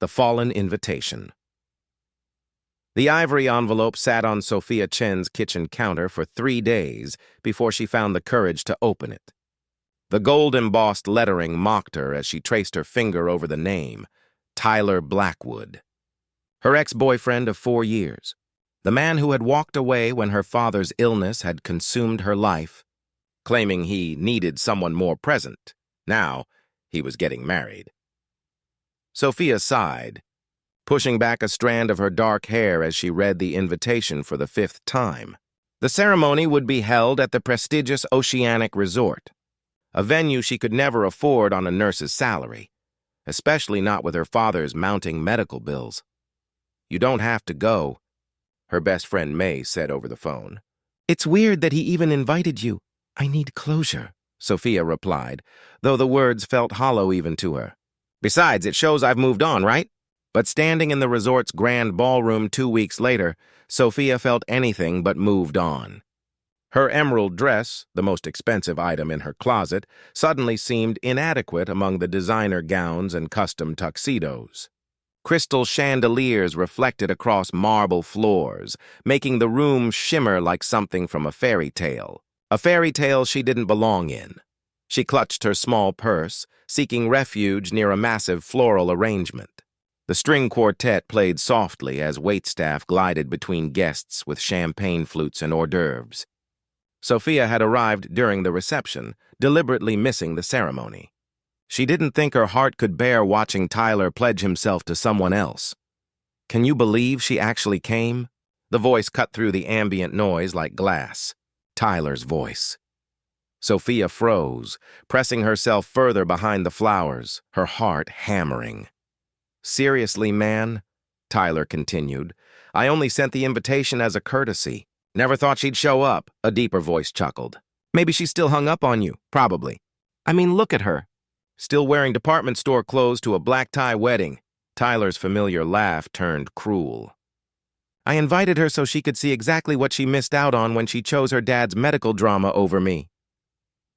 The Fallen Invitation. The ivory envelope sat on Sophia Chen's kitchen counter for 3 days before she found the courage to open it. The gold-embossed lettering mocked her as she traced her finger over the name, Tyler Blackwood. Her ex-boyfriend of 4 years, the man who had walked away when her father's illness had consumed her life, claiming he needed someone more present. Now, he was getting married. Sophia sighed, pushing back a strand of her dark hair as she read the invitation for the 5th time. The ceremony would be held at the prestigious Oceanic Resort, a venue she could never afford on a nurse's salary, especially not with her father's mounting medical bills. "You don't have to go," her best friend May said over the phone. "It's weird that he even invited you. I need closure," Sophia replied, though the words felt hollow even to her. "Besides, it shows I've moved on, right?" But standing in the resort's grand ballroom 2 weeks later, Sophia felt anything but moved on. Her emerald dress, the most expensive item in her closet, suddenly seemed inadequate among the designer gowns and custom tuxedos. Crystal chandeliers reflected across marble floors, making the room shimmer like something from a fairy tale she didn't belong in. She clutched her small purse, seeking refuge near a massive floral arrangement. The string quartet played softly as waitstaff glided between guests with champagne flutes and hors d'oeuvres. Sophia had arrived during the reception, deliberately missing the ceremony. She didn't think her heart could bear watching Tyler pledge himself to someone else. "Can you believe she actually came?" The voice cut through the ambient noise like glass. Tyler's voice. Sophia froze, pressing herself further behind the flowers, her heart hammering. "Seriously, man," Tyler continued, "I only sent the invitation as a courtesy. Never thought she'd show up," a deeper voice chuckled. "Maybe she's still hung up on you, probably. I mean, look at her. Still wearing department store clothes to a black tie wedding." Tyler's familiar laugh turned cruel. "I invited her so she could see exactly what she missed out on when she chose her dad's medical drama over me."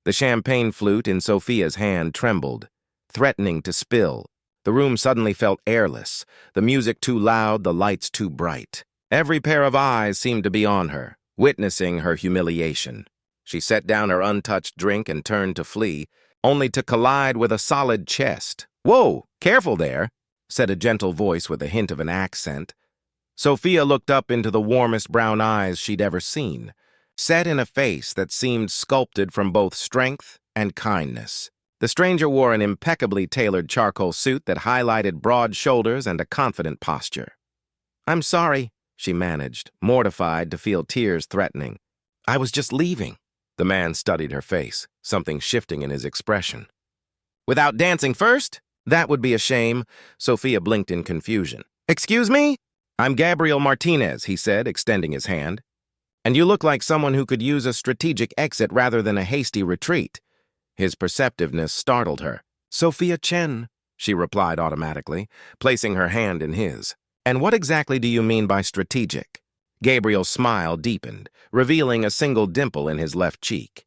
The champagne flute in Sophia's hand trembled, threatening to spill. The room suddenly felt airless, the music too loud, the lights too bright. Every pair of eyes seemed to be on her, witnessing her humiliation. She set down her untouched drink and turned to flee, only to collide with a solid chest. "Whoa, careful there," said a gentle voice with a hint of an accent. Sophia looked up into the warmest brown eyes she'd ever seen, set in a face that seemed sculpted from both strength and kindness. The stranger wore an impeccably tailored charcoal suit that highlighted broad shoulders and a confident posture. "I'm sorry," she managed, mortified to feel tears threatening. "I was just leaving." The man studied her face, something shifting in his expression. "Without dancing first? That would be a shame." Sophia blinked in confusion. "Excuse me?" "I'm Gabriel Martinez," he said, extending his hand. "And you look like someone who could use a strategic exit rather than a hasty retreat." His perceptiveness startled her. "Sophia Chen," she replied automatically, placing her hand in his. "And what exactly do you mean by strategic?" Gabriel's smile deepened, revealing a single dimple in his left cheek.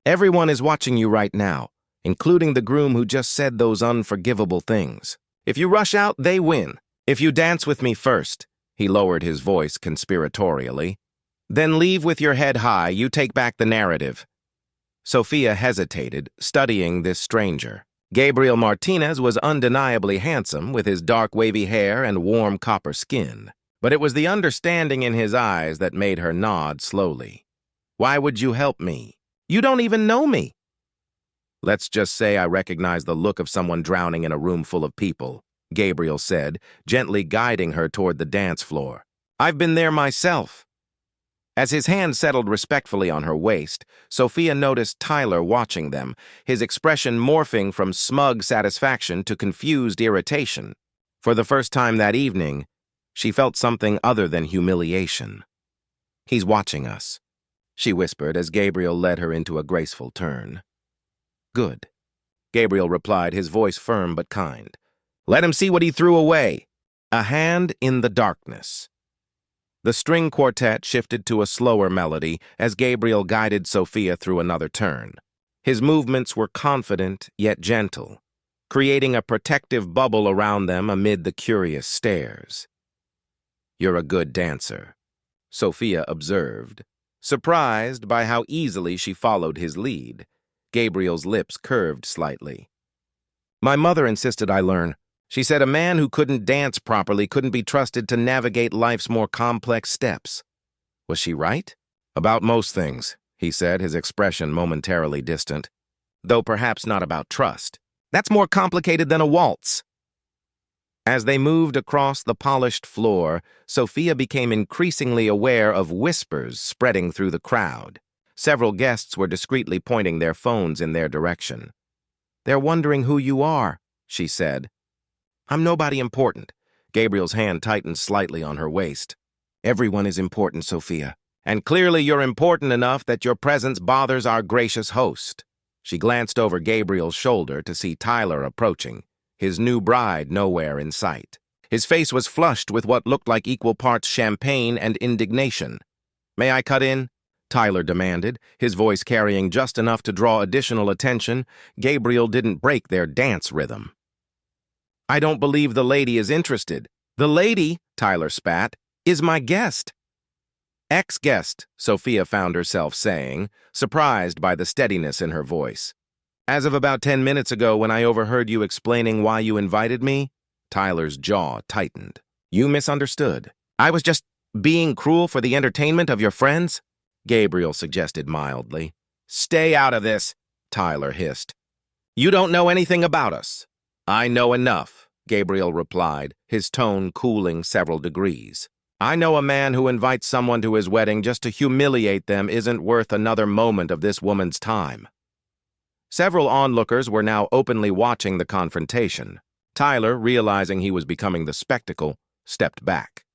"Everyone is watching you right now, including the groom who just said those unforgivable things. If you rush out, they win. If you dance with me first," he lowered his voice conspiratorially, "then leave with your head high, you take back the narrative." Sophia hesitated, studying this stranger. Gabriel Martinez was undeniably handsome with his dark wavy hair and warm copper skin. But it was the understanding in his eyes that made her nod slowly. "Why would you help me? You don't even know me." "Let's just say I recognize the look of someone drowning in a room full of people," Gabriel said, gently guiding her toward the dance floor. "I've been there myself." As his hand settled respectfully on her waist, Sophia noticed Tyler watching them, his expression morphing from smug satisfaction to confused irritation. For the first time that evening, she felt something other than humiliation. "He's watching us," she whispered as Gabriel led her into a graceful turn. "Good," Gabriel replied, his voice firm but kind. "Let him see what he threw away." A hand in the darkness. The string quartet shifted to a slower melody as Gabriel guided Sophia through another turn. His movements were confident yet gentle, creating a protective bubble around them amid the curious stares. "You're a good dancer," Sophia observed, surprised by how easily she followed his lead. Gabriel's lips curved slightly. "My mother insisted I learn. She said a man who couldn't dance properly couldn't be trusted to navigate life's more complex steps." Was she right? "About most things," he said, his expression momentarily distant. "Though perhaps not about trust. That's more complicated than a waltz." As they moved across the polished floor, Sophia became increasingly aware of whispers spreading through the crowd. Several guests were discreetly pointing their phones in their direction. "They're wondering who you are," she said. "I'm nobody important." Gabriel's hand tightened slightly on her waist. "Everyone is important, Sophia. And clearly you're important enough that your presence bothers our gracious host." She glanced over Gabriel's shoulder to see Tyler approaching, his new bride nowhere in sight. His face was flushed with what looked like equal parts champagne and indignation. "May I cut in?" Tyler demanded, his voice carrying just enough to draw additional attention. Gabriel didn't break their dance rhythm. "I don't believe the lady is interested." "The lady," Tyler spat, "is my guest." "Ex-guest," Sophia found herself saying, surprised by the steadiness in her voice. "As of about 10 minutes ago when I overheard you explaining why you invited me." Tyler's jaw tightened. "You misunderstood. I was just being cruel for the entertainment of your friends," Gabriel suggested mildly. "Stay out of this," Tyler hissed. "You don't know anything about us." "I know enough," Gabriel replied, his tone cooling several degrees. "I know a man who invites someone to his wedding just to humiliate them isn't worth another moment of this woman's time." Several onlookers were now openly watching the confrontation. Tyler, realizing he was becoming the spectacle, stepped back.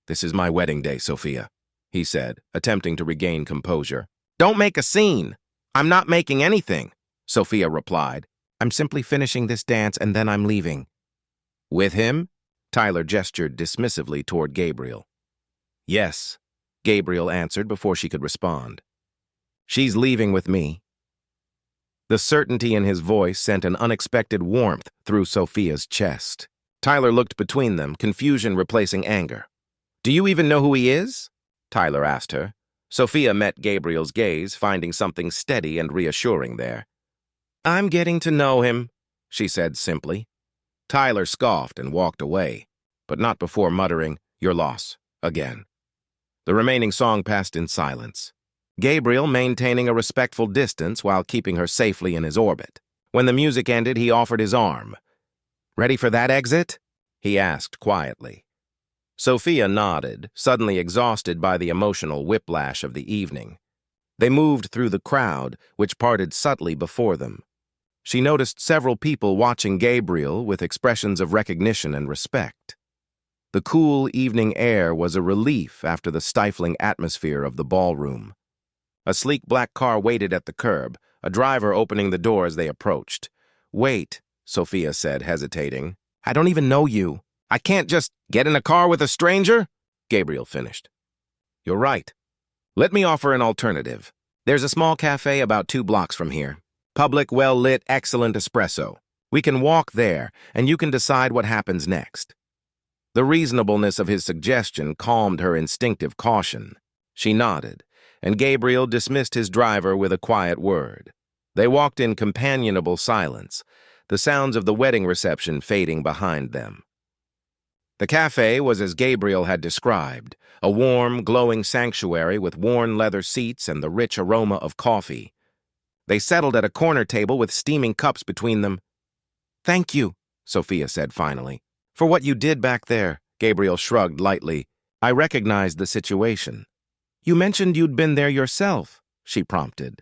"This is my wedding day, Sophia," he said, attempting to regain composure. "Don't make a scene." "I'm not making anything," Sophia replied. "I'm simply finishing this dance and then I'm leaving." "With him?" Tyler gestured dismissively toward Gabriel. "Yes," Gabriel answered before she could respond. "She's leaving with me." The certainty in his voice sent an unexpected warmth through Sophia's chest. Tyler looked between them, confusion replacing anger. "Do you even know who he is?" Tyler asked her. Sophia met Gabriel's gaze, finding something steady and reassuring there. "I'm getting to know him," she said simply. Tyler scoffed and walked away, but not before muttering, "Your loss," again. The remaining song passed in silence, Gabriel maintaining a respectful distance while keeping her safely in his orbit. When the music ended, he offered his arm. "Ready for that exit?" he asked quietly. Sophia nodded, suddenly exhausted by the emotional whiplash of the evening. They moved through the crowd, which parted subtly before them. She noticed several people watching Gabriel with expressions of recognition and respect. The cool evening air was a relief after the stifling atmosphere of the ballroom. A sleek black car waited at the curb, a driver opening the door as they approached. "Wait," Sophia said, hesitating. "I don't even know you. I can't just get in a car with a stranger," Gabriel finished. "You're right. Let me offer an alternative. There's a small cafe about 2 blocks from here. Public, well-lit, excellent espresso. We can walk there, and you can decide what happens next." The reasonableness of his suggestion calmed her instinctive caution. She nodded, and Gabriel dismissed his driver with a quiet word. They walked in companionable silence, the sounds of the wedding reception fading behind them. The cafe was as Gabriel had described, a warm, glowing sanctuary with worn leather seats and the rich aroma of coffee. They settled at a corner table with steaming cups between them. "Thank you," Sophia said finally. "For what you did back there," Gabriel shrugged lightly. "I recognized the situation." "You mentioned you'd been there yourself," she prompted.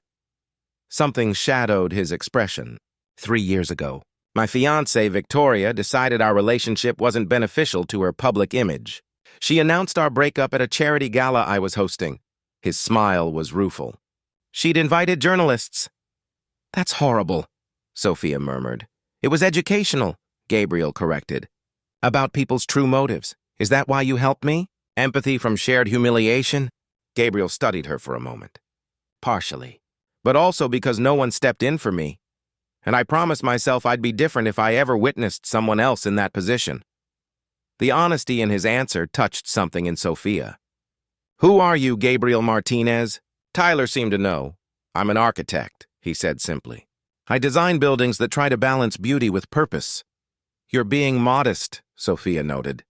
Something shadowed his expression. 3 years ago, my fiancée, Victoria, decided our relationship wasn't beneficial to her public image. She announced our breakup at a charity gala I was hosting. His smile was rueful. "She'd invited journalists." "That's horrible," Sophia murmured. "It was educational," Gabriel corrected. "About people's true motives. Is that why you helped me? Empathy from shared humiliation?" Gabriel studied her for a moment. "Partially. But also because no one stepped in for me." and I promised myself I'd be different if I ever witnessed someone else in that position. The honesty in his answer touched something in Sophia. "Who are you, Gabriel Martinez?" Tyler seemed to know. "I'm an architect," he said simply. "I design buildings that try to balance beauty with purpose." "You're being modest," Sophia noted.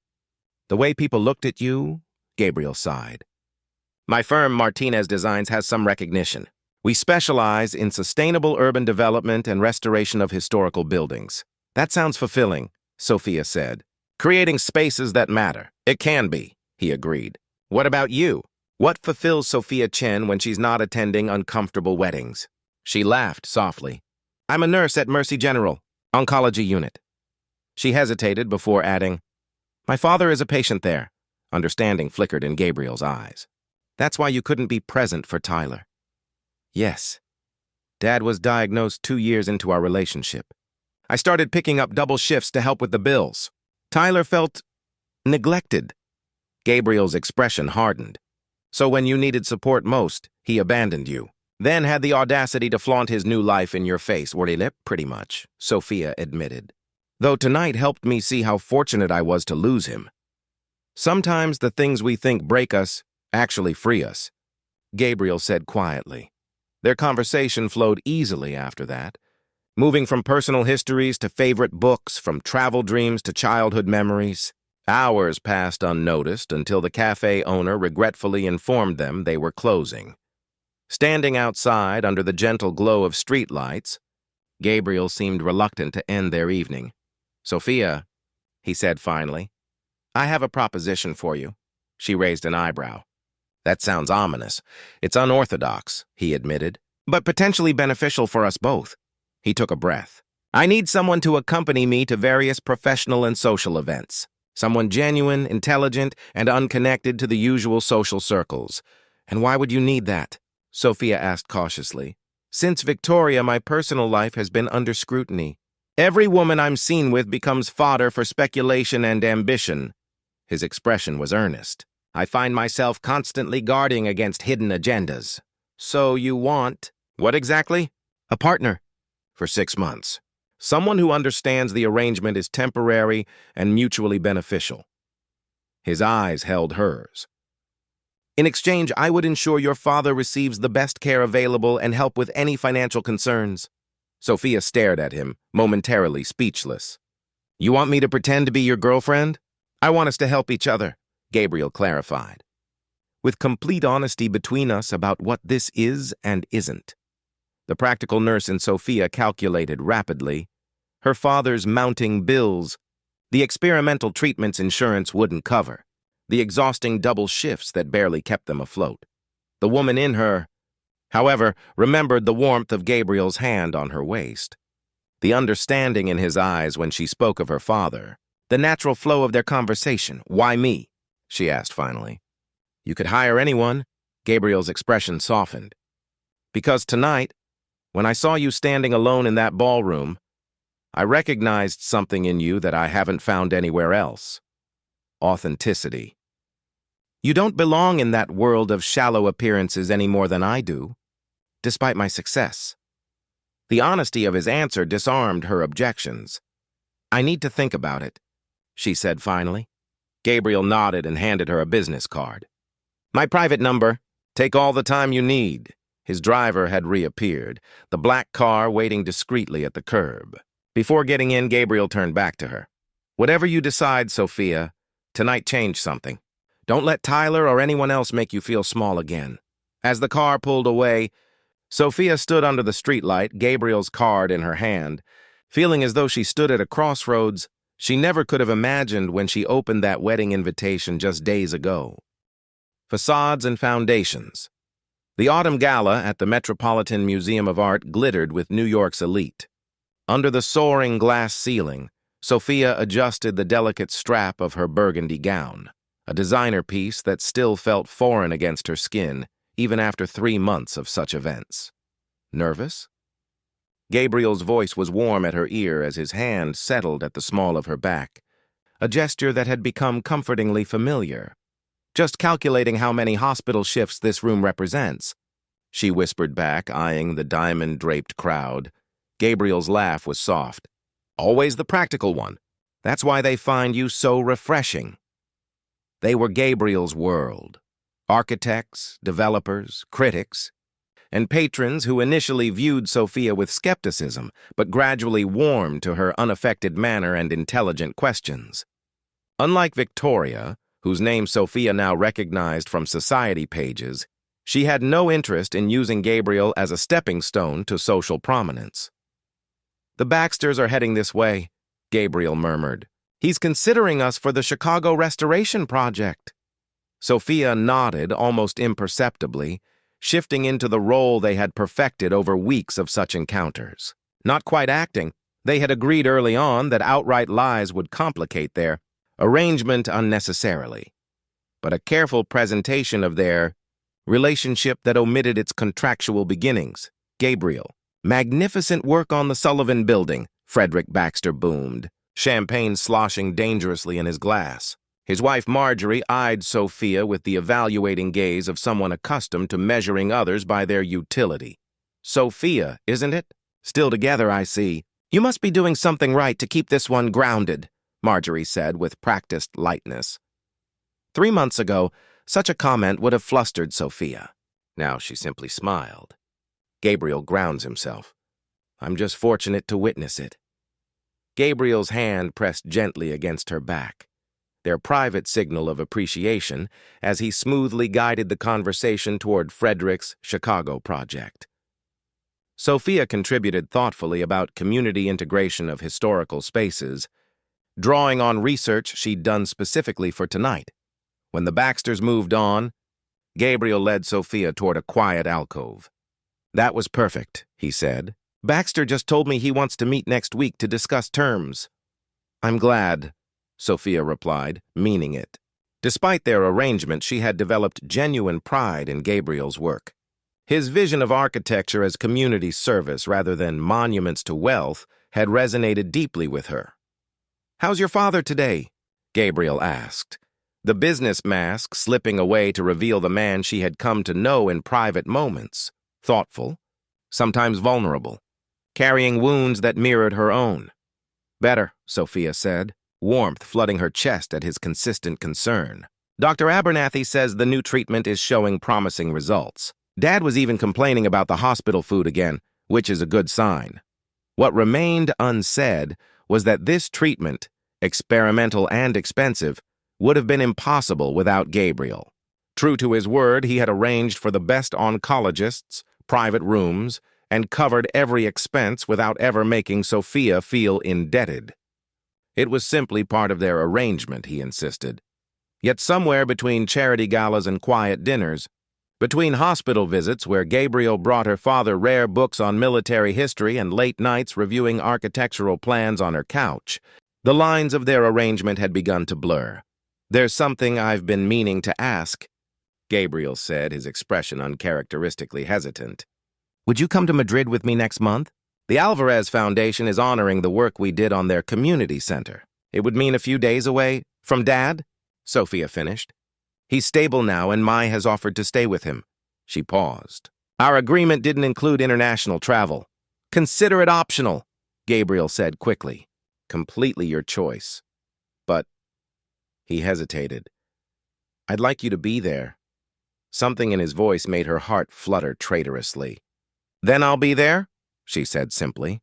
"The way people looked at you," Gabriel sighed. "My firm, Martinez Designs, has some recognition. We specialize in sustainable urban development and restoration of historical buildings." "That sounds fulfilling," Sophia said. "Creating spaces that matter." "It can be," he agreed. "What about you? What fulfills Sophia Chen when she's not attending uncomfortable weddings?" She laughed softly. "I'm a nurse at Mercy General, oncology unit." She hesitated before adding, "My father is a patient there." Understanding flickered in Gabriel's eyes. "That's why you couldn't be present for Tyler." "Yes. Dad was diagnosed 2 years into our relationship. I started picking up double shifts to help with the bills. Tyler felt neglected." Gabriel's expression hardened. "So when you needed support most, he abandoned you. Then had the audacity to flaunt his new life in your face." "Pretty much," Sophia admitted. "Though tonight helped me see how fortunate I was to lose him. Sometimes the things we think break us actually free us," Gabriel said quietly. Their conversation flowed easily after that, moving from personal histories to favorite books, from travel dreams to childhood memories. Hours passed unnoticed until the cafe owner regretfully informed them they were closing. Standing outside under the gentle glow of streetlights, Gabriel seemed reluctant to end their evening. "Sophia," he said finally, "I have a proposition for you." She raised an eyebrow. "That sounds ominous. It's unorthodox," he admitted, "but potentially beneficial for us both." He took a breath. "I need someone to accompany me to various professional and social events. Someone genuine, intelligent, and unconnected to the usual social circles." "And why would you need that?" Sophia asked cautiously. "Since Victoria, my personal life has been under scrutiny. Every woman I'm seen with becomes fodder for speculation and ambition." His expression was earnest. "I find myself constantly guarding against hidden agendas." "So you want—" "What exactly?" "A partner." "For 6 months. Someone who understands the arrangement is temporary and mutually beneficial." His eyes held hers. "In exchange, I would ensure your father receives the best care available and help with any financial concerns." Sophia stared at him, momentarily speechless. "You want me to pretend to be your girlfriend?" "I want us to help each other," Gabriel clarified, "with complete honesty between us about what this is and isn't." The practical nurse in Sophia calculated rapidly. Her father's mounting bills, the experimental treatments insurance wouldn't cover, the exhausting double shifts that barely kept them afloat. The woman in her, however, remembered the warmth of Gabriel's hand on her waist, the understanding in his eyes when she spoke of her father, the natural flow of their conversation. "Why me?" she asked finally. "You could hire anyone." Gabriel's expression softened. "Because tonight, when I saw you standing alone in that ballroom, I recognized something in you that I haven't found anywhere else. Authenticity. You don't belong in that world of shallow appearances any more than I do, despite my success." The honesty of his answer disarmed her objections. "I need to think about it," she said finally. Gabriel nodded and handed her a business card. "My private number. Take all the time you need." His driver had reappeared, the black car waiting discreetly at the curb. Before getting in, Gabriel turned back to her. "Whatever you decide, Sophia, tonight change something. Don't let Tyler or anyone else make you feel small again." As the car pulled away, Sophia stood under the streetlight, Gabriel's card in her hand, feeling as though she stood at a crossroads she never could have imagined when she opened that wedding invitation just days ago. Facades and foundations. The autumn gala at the Metropolitan Museum of Art glittered with New York's elite. Under the soaring glass ceiling, Sophia adjusted the delicate strap of her burgundy gown, a designer piece that still felt foreign against her skin, even after 3 months of such events. Nervous? Gabriel's voice was warm at her ear as his hand settled at the small of her back, a gesture that had become comfortingly familiar. "Just calculating how many hospital shifts this room represents," she whispered back, eyeing the diamond-draped crowd. Gabriel's laugh was soft. Always the practical one. That's why they find you so refreshing. They were Gabriel's world. Architects, developers, critics, and patrons who initially viewed Sophia with skepticism, but gradually warmed to her unaffected manner and intelligent questions. Unlike Victoria, whose name Sophia now recognized from society pages, she had no interest in using Gabriel as a stepping stone to social prominence. "The Baxters are heading this way," Gabriel murmured. "He's considering us for the Chicago restoration project." Sophia nodded almost imperceptibly, shifting into the role they had perfected over weeks of such encounters. Not quite acting, they had agreed early on that outright lies would complicate their arrangement unnecessarily. But a careful presentation of their relationship that omitted its contractual beginnings. "Gabriel, magnificent work on the Sullivan Building," Frederick Baxter boomed, champagne sloshing dangerously in his glass. His wife Marjorie eyed Sophia with the evaluating gaze of someone accustomed to measuring others by their utility. "Sophia, isn't it? Still together, I see. You must be doing something right to keep this one grounded," Marjorie said with practiced lightness. 3 months ago, such a comment would have flustered Sophia. Now she simply smiled. Gabriel grounds himself. "I'm just fortunate to witness it." Gabriel's hand pressed gently against her back, their private signal of appreciation, as he smoothly guided the conversation toward Frederick's Chicago project. Sophia contributed thoughtfully about community integration of historical spaces, drawing on research she'd done specifically for tonight. When the Baxters moved on, Gabriel led Sophia toward a quiet alcove. "That was perfect," he said. "Baxter just told me he wants to meet next week to discuss terms." "I'm glad," Sophia replied, meaning it. Despite their arrangement, she had developed genuine pride in Gabriel's work. His vision of architecture as community service rather than monuments to wealth had resonated deeply with her. "How's your father today?" Gabriel asked, the business mask slipping away to reveal the man she had come to know in private moments, thoughtful, sometimes vulnerable, carrying wounds that mirrored her own. "Better," Sophia said, warmth flooding her chest at his consistent concern. "Dr. Abernathy says the new treatment is showing promising results. Dad was even complaining about the hospital food again, which is a good sign." What remained unsaid was that this treatment, experimental and expensive, would have been impossible without Gabriel. True to his word, he had arranged for the best oncologists, private rooms, and covered every expense without ever making Sophia feel indebted. It was simply part of their arrangement, he insisted. Yet somewhere between charity galas and quiet dinners, between hospital visits where Gabriel brought her father rare books on military history and late nights reviewing architectural plans on her couch, the lines of their arrangement had begun to blur. "There's something I've been meaning to ask," Gabriel said, his expression uncharacteristically hesitant. "Would you come to Madrid with me next month? The Alvarez Foundation is honoring the work we did on their community center. It would mean a few days away from Dad," Sophia finished. "He's stable now, and Mai has offered to stay with him." She paused. "Our agreement didn't include international travel." "Consider it optional," Gabriel said quickly. "Completely your choice. But..." He hesitated. "I'd like you to be there." Something in his voice made her heart flutter traitorously. "Then I'll be there," she said simply.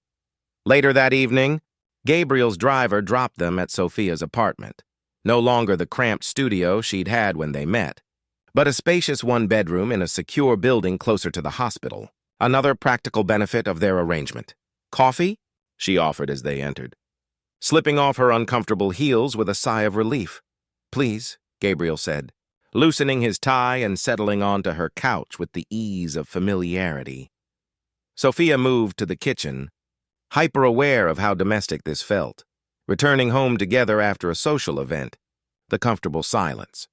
Later that evening, Gabriel's driver dropped them at Sophia's apartment. No longer the cramped studio she'd had when they met, but a spacious one-bedroom in a secure building closer to the hospital. Another practical benefit of their arrangement. "Coffee?" she offered as they entered, slipping off her uncomfortable heels with a sigh of relief. "Please," Gabriel said, loosening his tie and settling onto her couch with the ease of familiarity. Sophia moved to the kitchen, hyper-aware of how domestic this felt. Returning home together after a social event, the comfortable silence,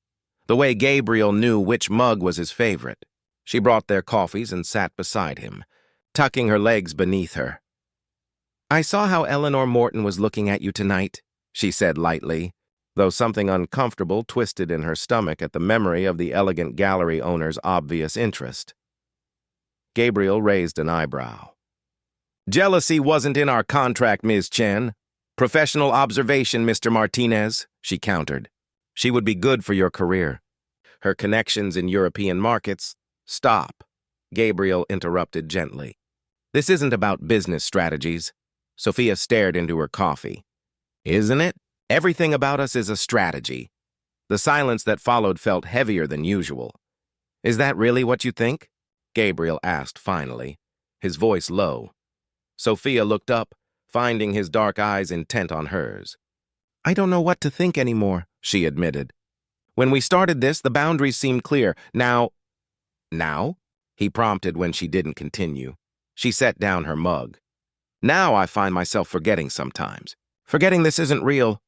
the way Gabriel knew which mug was his favorite. She brought their coffees and sat beside him, tucking her legs beneath her. "I saw how Eleanor Morton was looking at you tonight," she said lightly, though something uncomfortable twisted in her stomach at the memory of the elegant gallery owner's obvious interest. Gabriel raised an eyebrow. Jealousy wasn't in our contract, Ms. Chen. Professional observation, Mr. Martinez, she countered. She would be good for your career. Her connections in European markets. Stop, Gabriel interrupted gently. This isn't about business strategies. Sophia stared into her coffee. Isn't it? Everything about us is a strategy. The silence that followed felt heavier than usual. Is that really what you think? Gabriel asked finally, his voice low. Sophia looked up, finding his dark eyes intent on hers. I don't know what to think anymore, she admitted. When we started this, the boundaries seemed clear. Now? He prompted when she didn't continue. She set down her mug. Now I find myself forgetting sometimes. Forgetting this isn't real.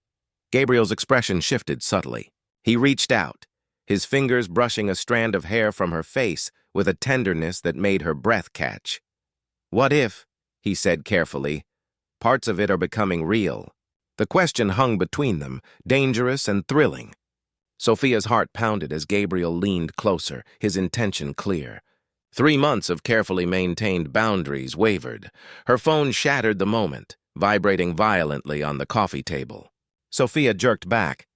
Gabriel's expression shifted subtly. He reached out, his fingers brushing a strand of hair from her face with a tenderness that made her breath catch. What if, he said carefully, parts of it are becoming real? The question hung between them, dangerous and thrilling. Sophia's heart pounded as Gabriel leaned closer, his intention clear. 3 months of carefully maintained boundaries wavered. Her phone shattered the moment, vibrating violently on the coffee table. Sophia jerked back,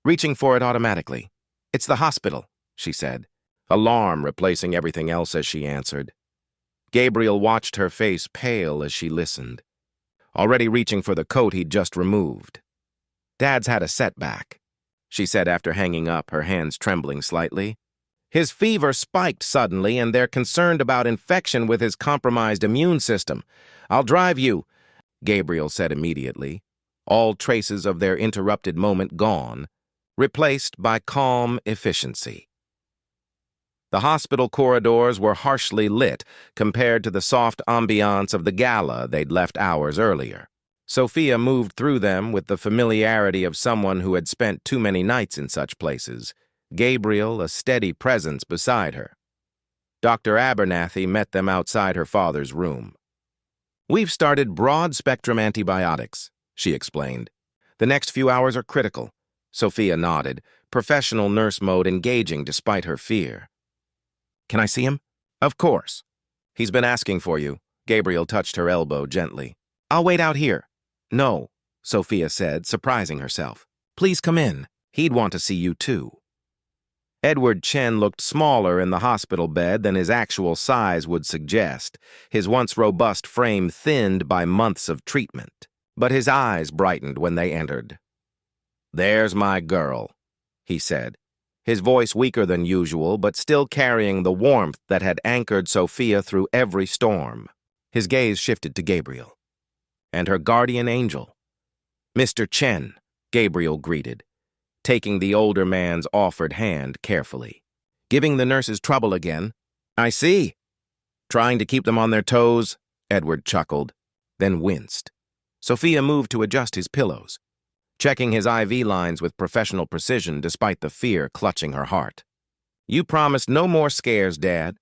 reaching for it automatically. It's the hospital, she said, alarm replacing everything else as she answered. Gabriel watched her face pale as she listened, already reaching for the coat he'd just removed. Dad's had a setback, she said after hanging up, her hands trembling slightly. His fever spiked suddenly, and they're concerned about infection with his compromised immune system. I'll drive you, Gabriel said immediately, all traces of their interrupted moment gone, replaced by calm efficiency. The hospital corridors were harshly lit compared to the soft ambiance of the gala they'd left hours earlier. Sophia moved through them with the familiarity of someone who had spent too many nights in such places, Gabriel a steady presence beside her. Dr. Abernathy met them outside her father's room. We've started broad-spectrum antibiotics, she explained. The next few hours are critical. Sophia nodded, professional nurse mode engaging despite her fear. Can I see him? Of course. He's been asking for you. Gabriel touched her elbow gently. I'll wait out here. No, Sophia said, surprising herself. Please come in. He'd want to see you too. Edward Chen looked smaller in the hospital bed than his actual size would suggest, his once robust frame thinned by months of treatment. But his eyes brightened when they entered. There's my girl, he said, his voice weaker than usual, but still carrying the warmth that had anchored Sophia through every storm. His gaze shifted to Gabriel. And her guardian angel. Mr. Chen, Gabriel greeted, taking the older man's offered hand carefully. Giving the nurses trouble again. I see. Trying to keep them on their toes, Edward chuckled, then winced. Sophia moved to adjust his pillows, checking his IV lines with professional precision despite the fear clutching her heart. You promised no more scares, Dad.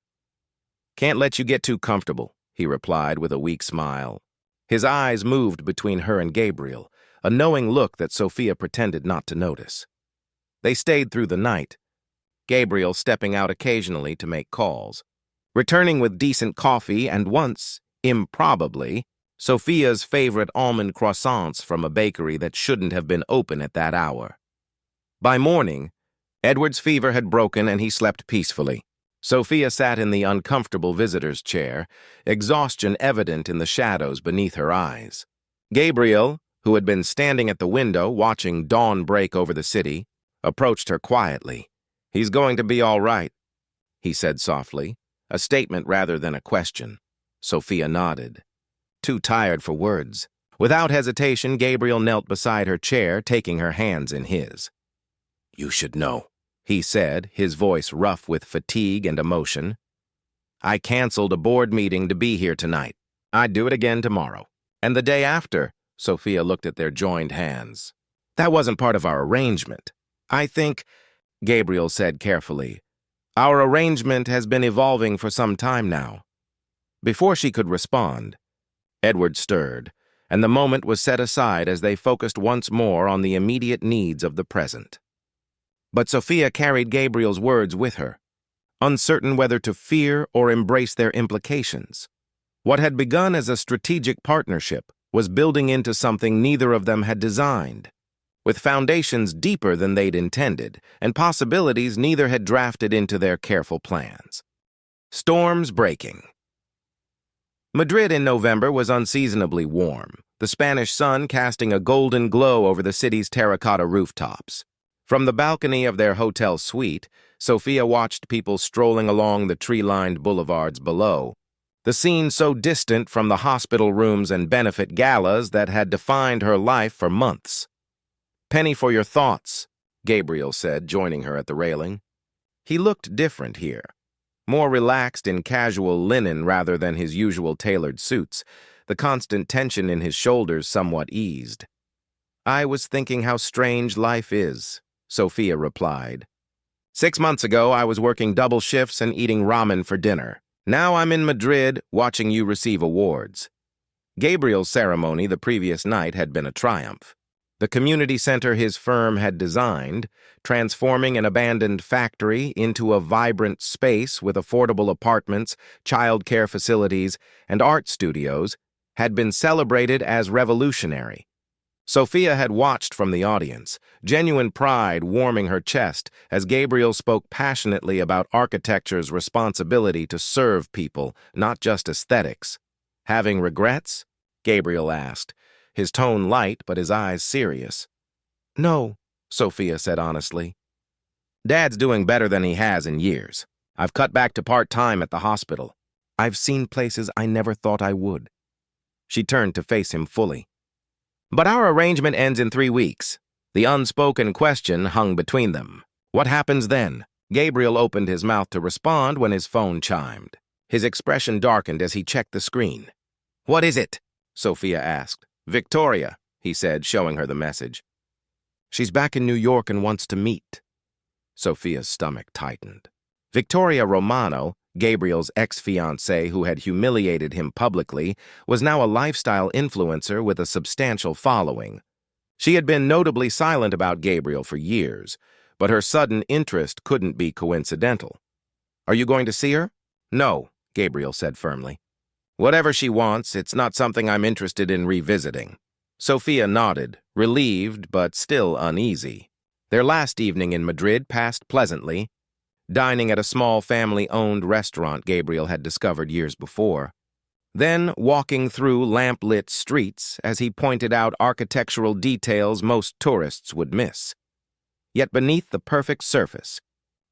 Can't let you get too comfortable, he replied with a weak smile. His eyes moved between her and Gabriel, a knowing look that Sophia pretended not to notice. They stayed through the night, Gabriel stepping out occasionally to make calls, returning with decent coffee and once, improbably, Sophia's favorite almond croissants from a bakery that shouldn't have been open at that hour. By morning, Edward's fever had broken and he slept peacefully. Sophia sat in the uncomfortable visitor's chair, exhaustion evident in the shadows beneath her eyes. Gabriel, who had been standing at the window watching dawn break over the city, approached her quietly. He's going to be all right, he said softly, a statement rather than a question. Sophia nodded, too tired for words. Without hesitation, Gabriel knelt beside her chair, taking her hands in his. You should know, he said, his voice rough with fatigue and emotion. I canceled a board meeting to be here tonight. I'd do it again tomorrow. And the day after, Sophia looked at their joined hands. That wasn't part of our arrangement. I think, Gabriel said carefully, our arrangement has been evolving for some time now. Before she could respond, Edward stirred, and the moment was set aside as they focused once more on the immediate needs of the present. But Sophia carried Gabriel's words with her, uncertain whether to fear or embrace their implications. What had begun as a strategic partnership was building into something neither of them had designed, with foundations deeper than they'd intended and possibilities neither had drafted into their careful plans. Storms breaking. Madrid in November was unseasonably warm, the Spanish sun casting a golden glow over the city's terracotta rooftops. From the balcony of their hotel suite, Sophia watched people strolling along the tree-lined boulevards below, the scene so distant from the hospital rooms and benefit galas that had defined her life for months. "Penny for your thoughts," Gabriel said, joining her at the railing. He looked different here, more relaxed in casual linen rather than his usual tailored suits, the constant tension in his shoulders somewhat eased. "I was thinking how strange life is," Sophia replied. "6 months ago, I was working double shifts and eating ramen for dinner. Now I'm in Madrid, watching you receive awards." Gabriel's ceremony the previous night had been a triumph. The community center his firm had designed, transforming an abandoned factory into a vibrant space with affordable apartments, childcare facilities, and art studios, had been celebrated as revolutionary. Sophia had watched from the audience, genuine pride warming her chest as Gabriel spoke passionately about architecture's responsibility to serve people, not just aesthetics. "Having regrets?" Gabriel asked, his tone light but his eyes serious. "No," Sophia said honestly. "Dad's doing better than he has in years. I've cut back to part-time at the hospital. I've seen places I never thought I would." She turned to face him fully. "But our arrangement ends in 3 weeks." The unspoken question hung between them. "What happens then?" Gabriel opened his mouth to respond when his phone chimed. His expression darkened as he checked the screen. "What is it?" Sophia asked. "Victoria," he said, showing her the message. "She's back in New York and wants to meet." Sophia's stomach tightened. Victoria Romano, Gabriel's ex-fiancée who had humiliated him publicly, was now a lifestyle influencer with a substantial following. She had been notably silent about Gabriel for years, but her sudden interest couldn't be coincidental. "Are you going to see her?" "No," Gabriel said firmly. "Whatever she wants, it's not something I'm interested in revisiting." Sophia nodded, relieved but still uneasy. Their last evening in Madrid passed pleasantly, dining at a small family-owned restaurant Gabriel had discovered years before. Then walking through lamp-lit streets as he pointed out architectural details most tourists would miss. Yet beneath the perfect surface,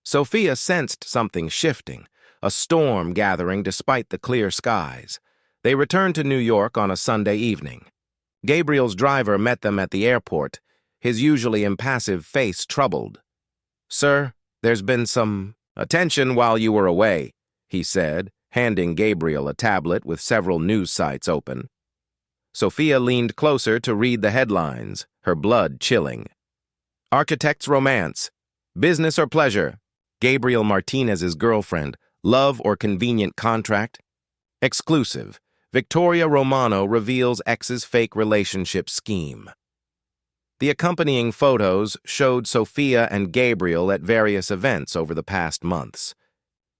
Sophia sensed something shifting, a storm gathering despite the clear skies. They returned to New York on a Sunday evening. Gabriel's driver met them at the airport, his usually impassive face troubled. "Sir, there's been some attention while you were away," he said, handing Gabriel a tablet with several news sites open. Sophia leaned closer to read the headlines, her blood chilling. "Architect's romance. Business or pleasure. Gabriel Martinez's girlfriend. Love or convenient contract. Exclusive. Victoria Romano reveals ex's fake relationship scheme." The accompanying photos showed Sophia and Gabriel at various events over the past months.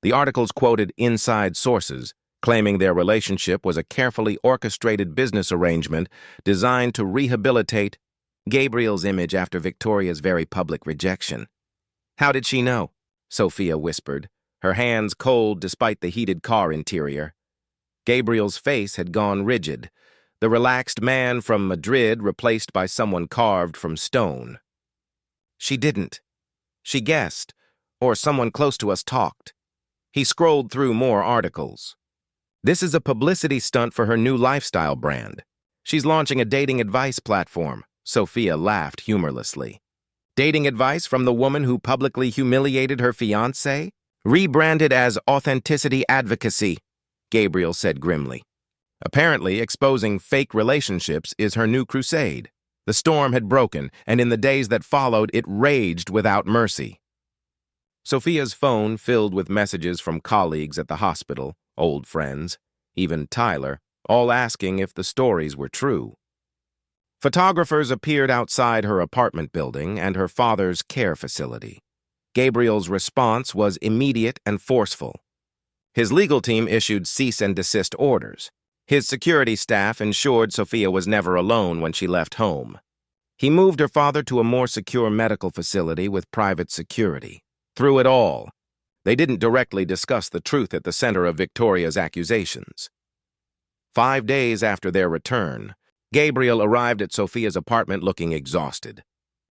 The articles quoted inside sources, claiming their relationship was a carefully orchestrated business arrangement designed to rehabilitate Gabriel's image after Victoria's very public rejection. "How did she know?" Sophia whispered, her hands cold despite the heated car interior. Gabriel's face had gone rigid, the relaxed man from Madrid replaced by someone carved from stone. "She didn't. She guessed, or someone close to us talked." He scrolled through more articles. "This is a publicity stunt for her new lifestyle brand. She's launching a dating advice platform." Sophia laughed humorlessly. "Dating advice from the woman who publicly humiliated her fiancé? Rebranded as authenticity advocacy," Gabriel said grimly. Apparently, exposing fake relationships is her new crusade. The storm had broken, and in the days that followed, it raged without mercy. Sophia's phone filled with messages from colleagues at the hospital, old friends, even Tyler, all asking if the stories were true. Photographers appeared outside her apartment building and her father's care facility. Gabriel's response was immediate and forceful. His legal team issued cease and desist orders. His security staff ensured Sophia was never alone when she left home. He moved her father to a more secure medical facility with private security. Through it all, they didn't directly discuss the truth at the center of Victoria's accusations. 5 days after their return, Gabriel arrived at Sophia's apartment looking exhausted.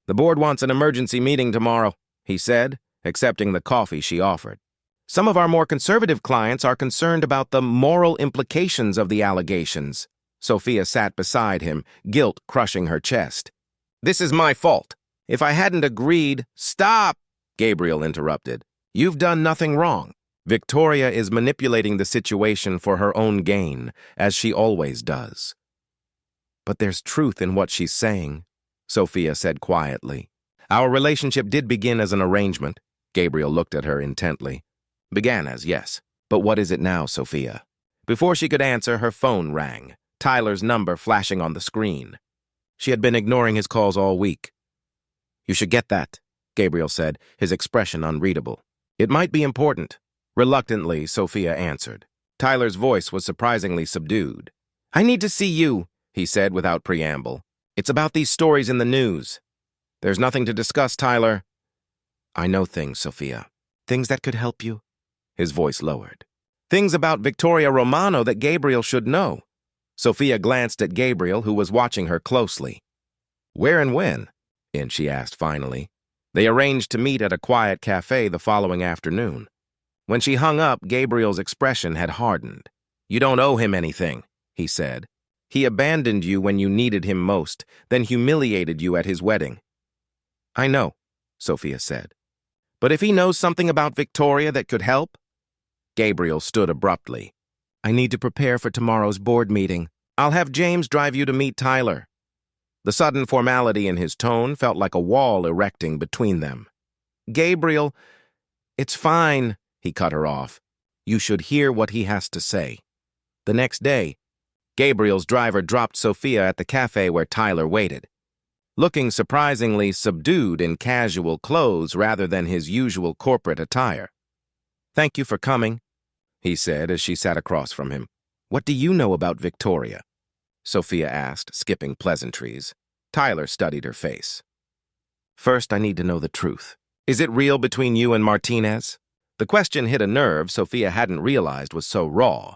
"The board wants an emergency meeting tomorrow," he said, accepting the coffee she offered. "Some of our more conservative clients are concerned about the moral implications of the allegations." Sophia sat beside him, guilt crushing her chest. "This is my fault. If I hadn't agreed—" "Stop!" Gabriel interrupted. "You've done nothing wrong. Victoria is manipulating the situation for her own gain, as she always does." "But there's truth in what she's saying," Sophia said quietly. "Our relationship did begin as an arrangement." Gabriel looked at her intently. "Began as, yes. But what is it now, Sophia?" Before she could answer, her phone rang, Tyler's number flashing on the screen. She had been ignoring his calls all week. "You should get that," Gabriel said, his expression unreadable. "It might be important." Reluctantly, Sophia answered. Tyler's voice was surprisingly subdued. "I need to see you," he said without preamble. "It's about these stories in the news." "There's nothing to discuss, Tyler." "I know things, Sophia. Things that could help you." His voice lowered. "Things about Victoria Romano that Gabriel should know." Sophia glanced at Gabriel, who was watching her closely. "Where and when?" she asked finally. They arranged to meet at a quiet cafe the following afternoon. When she hung up, Gabriel's expression had hardened. "You don't owe him anything," he said. "He abandoned you when you needed him most, then humiliated you at his wedding." "I know," Sophia said. "But if he knows something about Victoria that could help?" Gabriel stood abruptly. "I need to prepare for tomorrow's board meeting. I'll have James drive you to meet Tyler." The sudden formality in his tone felt like a wall erecting between them. "Gabriel, it's fine," he cut her off. "You should hear what he has to say." The next day, Gabriel's driver dropped Sophia at the cafe where Tyler waited. Looking surprisingly subdued in casual clothes rather than his usual corporate attire. "Thank you for coming," he said as she sat across from him. "What do you know about Victoria?" Sophia asked, skipping pleasantries. Tyler studied her face. "First, I need to know the truth. Is it real between you and Martinez?" The question hit a nerve Sophia hadn't realized was so raw.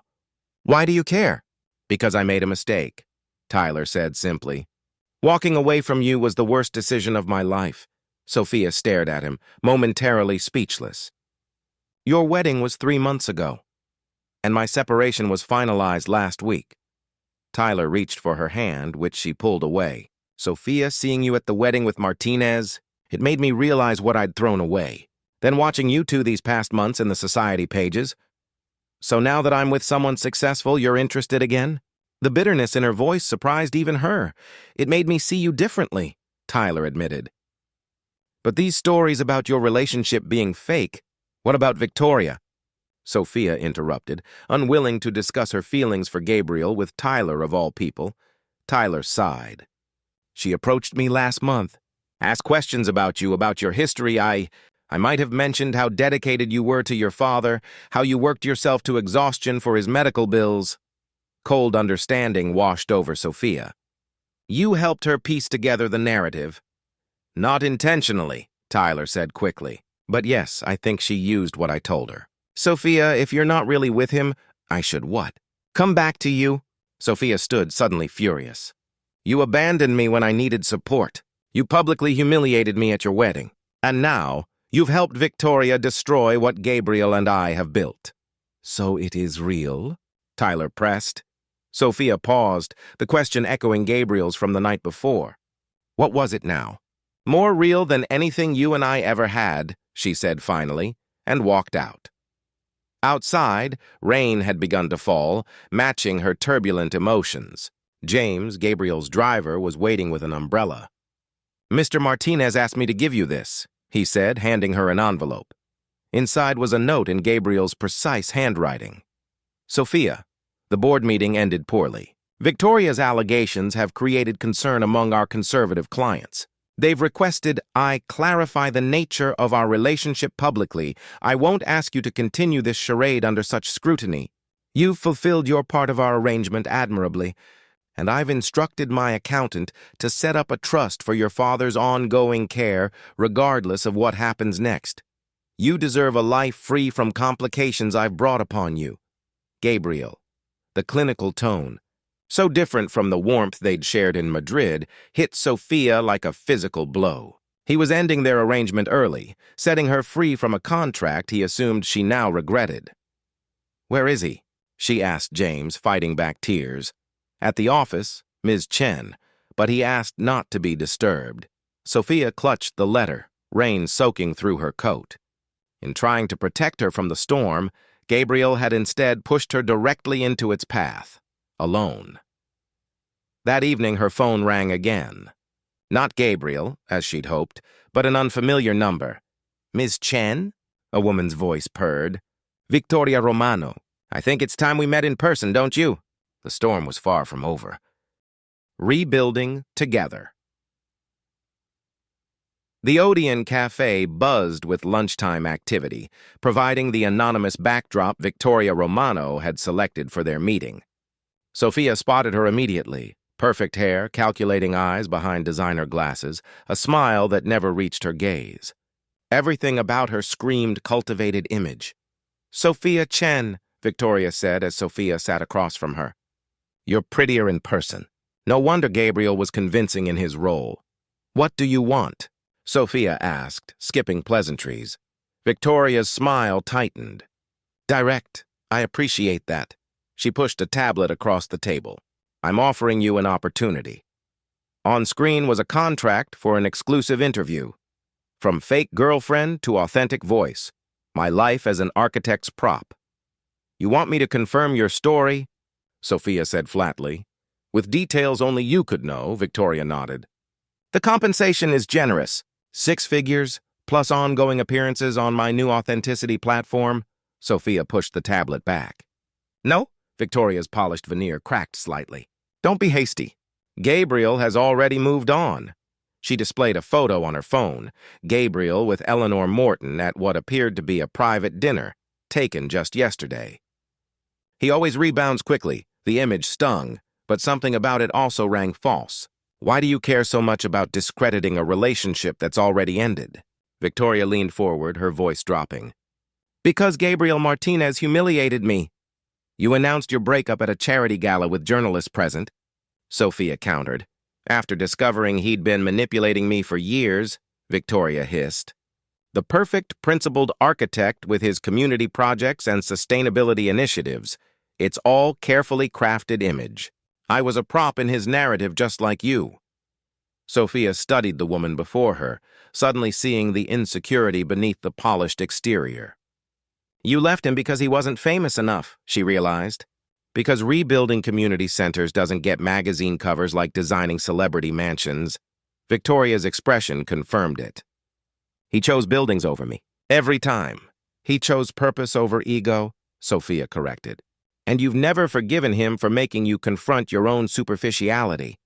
"Why do you care?" "Because I made a mistake," Tyler said simply. "Walking away from you was the worst decision of my life." Sophia stared at him, momentarily speechless. "Your wedding was 3 months ago, and my separation was finalized last week." Tyler reached for her hand, which she pulled away. "Sophia, seeing you at the wedding with Martinez, it made me realize what I'd thrown away. Then watching you two these past months in the society pages. So now that I'm with someone successful, you're interested again?" The bitterness in her voice surprised even her. "It made me see you differently," Tyler admitted. "But these stories about your relationship being fake, what about Victoria?" Sophia interrupted, unwilling to discuss her feelings for Gabriel with Tyler of all people. Tyler sighed. "She approached me last month. Asked questions about you, about your history. I might have mentioned how dedicated you were to your father, how you worked yourself to exhaustion for his medical bills." Cold understanding washed over Sophia. "You helped her piece together the narrative." "Not intentionally," Tyler said quickly. "But yes, I think she used what I told her." "Sophia, if you're not really with him, I should what? Come back to you?" Sophia stood suddenly furious. "You abandoned me when I needed support. You publicly humiliated me at your wedding. And now, you've helped Victoria destroy what Gabriel and I have built." "So it is real?" Tyler pressed. Sophia paused, the question echoing Gabriel's from the night before. "What was it now?" "More real than anything you and I ever had," she said finally, and walked out. Outside, rain had begun to fall, matching her turbulent emotions. James, Gabriel's driver, was waiting with an umbrella. "Mr. Martinez asked me to give you this," he said, handing her an envelope. Inside was a note in Gabriel's precise handwriting. "Sophia, the board meeting ended poorly. Victoria's allegations have created concern among our conservative clients. They've requested I clarify the nature of our relationship publicly. I won't ask you to continue this charade under such scrutiny." You've fulfilled your part of our arrangement admirably, and I've instructed my accountant to set up a trust for your father's ongoing care, regardless of what happens next. You deserve a life free from complications I've brought upon you. Gabriel. The clinical tone, so different from the warmth they'd shared in Madrid, hit Sophia like a physical blow. He was ending their arrangement early, setting her free from a contract he assumed she now regretted. "Where is he?" she asked James, fighting back tears. "At the office, Ms. Chen, but he asked not to be disturbed." Sophia clutched the letter, rain soaking through her coat. In trying to protect her from the storm, Gabriel had instead pushed her directly into its path, alone. That evening her phone rang again. Not Gabriel, as she'd hoped, but an unfamiliar number. "Ms. Chen?" a woman's voice purred. "Victoria Romano. I think it's time we met in person, don't you?" The storm was far from over. Rebuilding together. The Odeon Cafe buzzed with lunchtime activity, providing the anonymous backdrop Victoria Romano had selected for their meeting. Sophia spotted her immediately. Perfect hair, calculating eyes behind designer glasses, a smile that never reached her gaze. Everything about her screamed cultivated image. "Sophia Chen," Victoria said as Sophia sat across from her. "You're prettier in person." No wonder Gabriel was convincing in his role. "What do you want?" Sophia asked, skipping pleasantries. Victoria's smile tightened. "Direct. I appreciate that." She pushed a tablet across the table. "I'm offering you an opportunity." On screen was a contract for an exclusive interview. From fake girlfriend to authentic voice. My life as an architect's prop. "You want me to confirm your story?" Sophia said flatly. "With details only you could know," Victoria nodded. "The compensation is generous. 6 figures, plus ongoing appearances on my new authenticity platform." Sophia pushed the tablet back. "No?" Victoria's polished veneer cracked slightly. "Don't be hasty. Gabriel has already moved on." She displayed a photo on her phone, Gabriel with Eleanor Morton at what appeared to be a private dinner, taken just yesterday. "He always rebounds quickly." The image stung, but something about it also rang false. "Why do you care so much about discrediting a relationship that's already ended?" Victoria leaned forward, her voice dropping. "Because Gabriel Martinez humiliated me." "You announced your breakup at a charity gala with journalists present," Sophia countered. "After discovering he'd been manipulating me for years," Victoria hissed. "The perfect principled architect with his community projects and sustainability initiatives. It's all carefully crafted image. I was a prop in his narrative just like you." Sophia studied the woman before her, suddenly seeing the insecurity beneath the polished exterior. "You left him because he wasn't famous enough," she realized. "Because rebuilding community centers doesn't get magazine covers like designing celebrity mansions." Victoria's expression confirmed it. "He chose buildings over me. Every time." "He chose purpose over ego," Sophia corrected. "And you've never forgiven him for making you confront your own superficiality."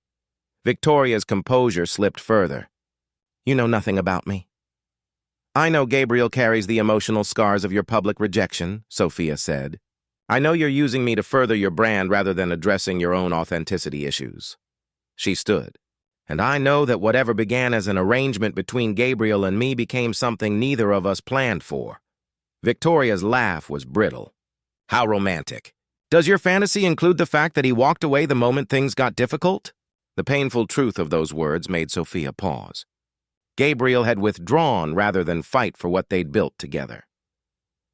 Victoria's composure slipped further. "You know nothing about me." "I know Gabriel carries the emotional scars of your public rejection," Sophia said. "I know you're using me to further your brand rather than addressing your own authenticity issues." She stood. "And I know that whatever began as an arrangement between Gabriel and me became something neither of us planned for." Victoria's laugh was brittle. "How romantic. Does your fantasy include the fact that he walked away the moment things got difficult?" The painful truth of those words made Sophia pause. Gabriel had withdrawn rather than fight for what they'd built together.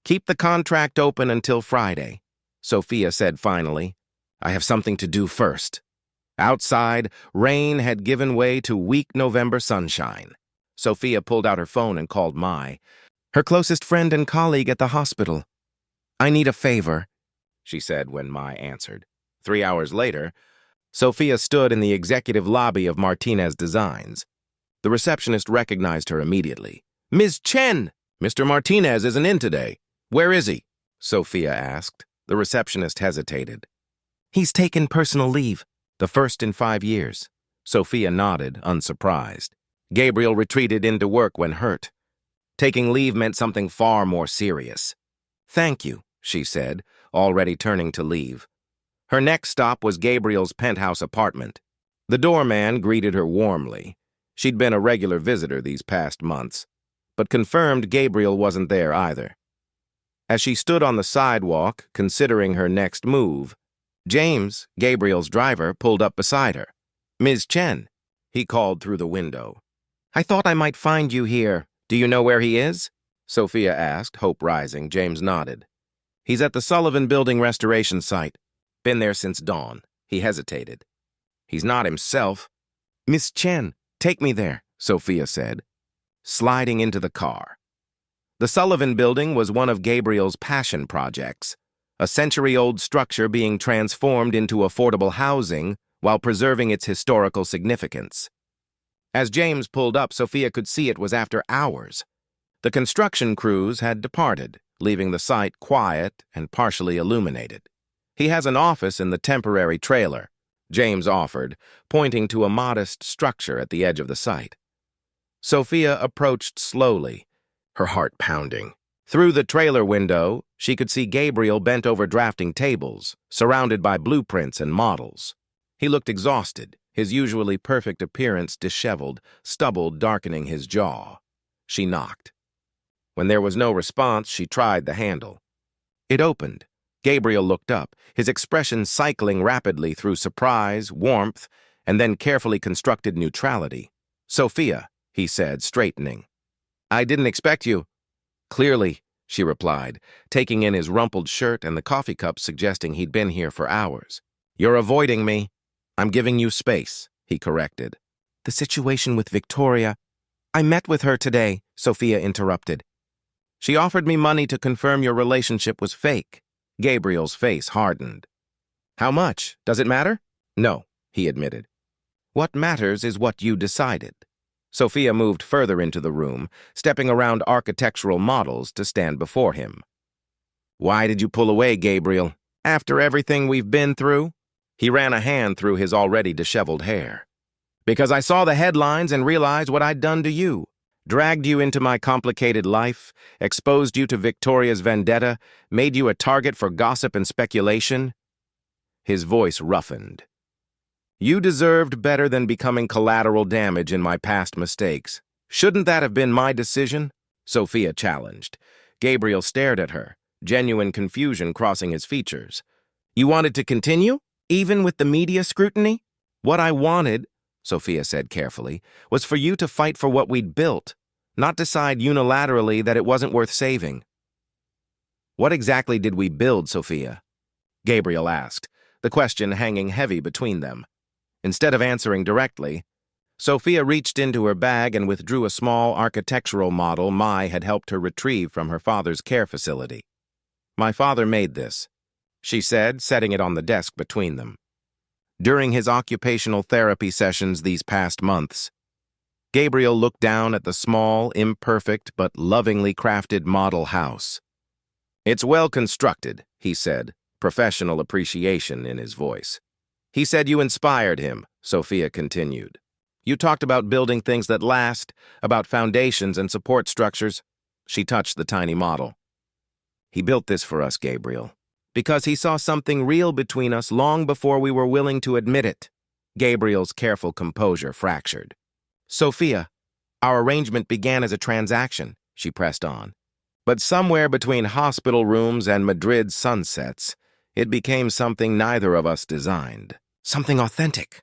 "Keep the contract open until Friday," Sophia said finally. "I have something to do first." Outside, rain had given way to weak November sunshine. Sophia pulled out her phone and called Mai, her closest friend and colleague at the hospital. "I need a favor," she said when Mai answered. 3 hours later, Sophia stood in the executive lobby of Martinez Designs. The receptionist recognized her immediately. "Ms. Chen! Mr. Martinez isn't in today. Where is he?" Sophia asked. The receptionist hesitated. "He's taken personal leave, the first in 5 years." Sophia nodded, unsurprised. Gabriel retreated into work when hurt. Taking leave meant something far more serious. "Thank you," she said, already turning to leave. Her next stop was Gabriel's penthouse apartment. The doorman greeted her warmly. She'd been a regular visitor these past months, but confirmed Gabriel wasn't there either. As she stood on the sidewalk, considering her next move, James, Gabriel's driver, pulled up beside her. "Ms. Chen," he called through the window. "I thought I might find you here. Do you know where he is?" Sophia asked, hope rising. James nodded. "He's at the Sullivan Building restoration site. Been there since dawn." He hesitated. "He's not himself." "Miss Chen, take me there," Sophia said, sliding into the car. The Sullivan Building was one of Gabriel's passion projects, a century-old structure being transformed into affordable housing while preserving its historical significance. As James pulled up, Sophia could see it was after hours. The construction crews had departed, leaving the site quiet and partially illuminated. "He has an office in the temporary trailer," James offered, pointing to a modest structure at the edge of the site. Sophia approached slowly, her heart pounding. Through the trailer window, she could see Gabriel bent over drafting tables, surrounded by blueprints and models. He looked exhausted, his usually perfect appearance disheveled, stubble darkening his jaw. She knocked. When there was no response, she tried the handle. It opened. Gabriel looked up, his expression cycling rapidly through surprise, warmth, and then carefully constructed neutrality. "Sophia," he said, straightening. "I didn't expect you." "Clearly," she replied, taking in his rumpled shirt and the coffee cup suggesting he'd been here for hours. "You're avoiding me." "I'm giving you space," he corrected. "The situation with Victoria—" "I met with her today," Sophia interrupted. "She offered me money to confirm your relationship was fake." Gabriel's face hardened. "How much? Does it matter?" "No," he admitted. "What matters is what you decided." Sophia moved further into the room, stepping around architectural models to stand before him. "Why did you pull away, Gabriel? After everything we've been through?" He ran a hand through his already disheveled hair. "Because I saw the headlines and realized what I'd done to you. Dragged you into my complicated life, exposed you to Victoria's vendetta, made you a target for gossip and speculation." His voice roughened. "You deserved better than becoming collateral damage in my past mistakes. Shouldn't that have been my decision?" Sophia challenged. Gabriel stared at her, genuine confusion crossing his features. "You wanted to continue, even with the media scrutiny?" "What I wanted," Sophia said carefully, "was for you to fight for what we'd built, not decide unilaterally that it wasn't worth saving." "What exactly did we build, Sophia?" Gabriel asked, the question hanging heavy between them. Instead of answering directly, Sophia reached into her bag and withdrew a small architectural model Mai had helped her retrieve from her father's care facility. "My father made this," she said, setting it on the desk between them. During his occupational therapy sessions these past months, Gabriel looked down at the small, imperfect, but lovingly crafted model house. "It's well constructed," he said, professional appreciation in his voice. "He said you inspired him," Sophia continued. "You talked about building things that last, about foundations and support structures." She touched the tiny model. "He built this for us, Gabriel, because he saw something real between us long before we were willing to admit it." Gabriel's careful composure fractured. "Sophia, our arrangement began as a transaction," she pressed on. "But somewhere between hospital rooms and Madrid's sunsets, it became something neither of us designed. Something authentic."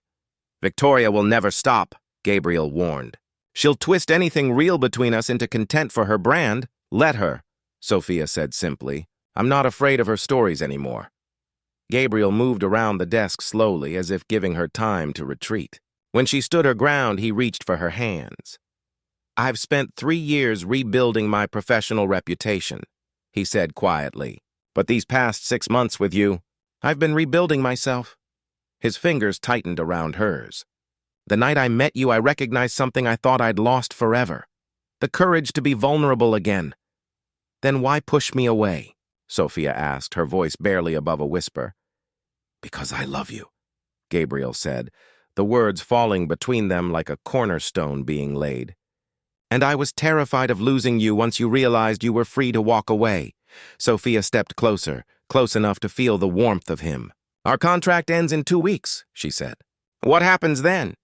"Victoria will never stop," Gabriel warned. "She'll twist anything real between us into content for her brand." "Let her," Sophia said simply. "I'm not afraid of her stories anymore." Gabriel moved around the desk slowly, as if giving her time to retreat. When she stood her ground, he reached for her hands. "I've spent 3 years rebuilding my professional reputation," he said quietly. "But these past 6 months with you, I've been rebuilding myself." His fingers tightened around hers. "The night I met you, I recognized something I thought I'd lost forever. The courage to be vulnerable again." "Then why push me away?" Sophia asked, her voice barely above a whisper. "Because I love you," Gabriel said, the words falling between them like a cornerstone being laid. "And I was terrified of losing you once you realized you were free to walk away." Sophia stepped closer, close enough to feel the warmth of him. "Our contract ends in 2 weeks," she said. "What happens then?"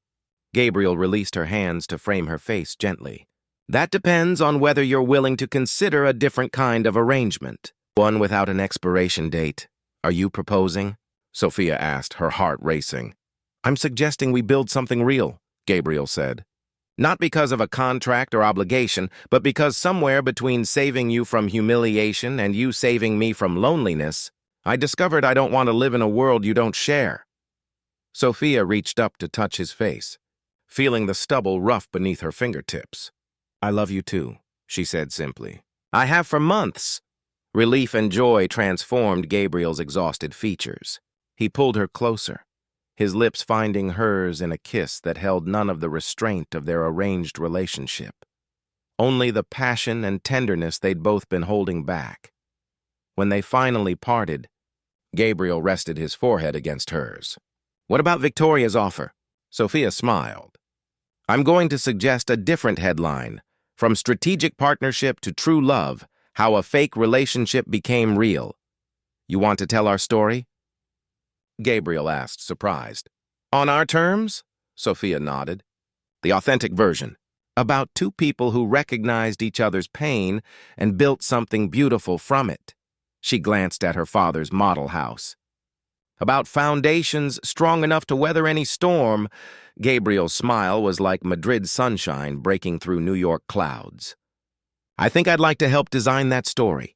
Gabriel released her hands to frame her face gently. "That depends on whether you're willing to consider a different kind of arrangement. One without an expiration date. Are you proposing?" Sophia asked, her heart racing. "I'm suggesting we build something real," Gabriel said. "Not because of a contract or obligation, but because somewhere between saving you from humiliation and you saving me from loneliness, I discovered I don't want to live in a world you don't share." Sophia reached up to touch his face, feeling the stubble rough beneath her fingertips. "I love you too," she said simply. "I have for months." Relief and joy transformed Gabriel's exhausted features. He pulled her closer, his lips finding hers in a kiss that held none of the restraint of their arranged relationship. Only the passion and tenderness they'd both been holding back. When they finally parted, Gabriel rested his forehead against hers. "What about Victoria's offer?" Sophia smiled. "I'm going to suggest a different headline. From strategic partnership to true love, how a fake relationship became real. You want to tell our story?" Gabriel asked, surprised. "On our terms?" Sophia nodded. "The authentic version. About two people who recognized each other's pain and built something beautiful from it." She glanced at her father's model house. "About foundations strong enough to weather any storm." Gabriel's smile was like Madrid sunshine breaking through New York clouds. "I think I'd like to help design that story."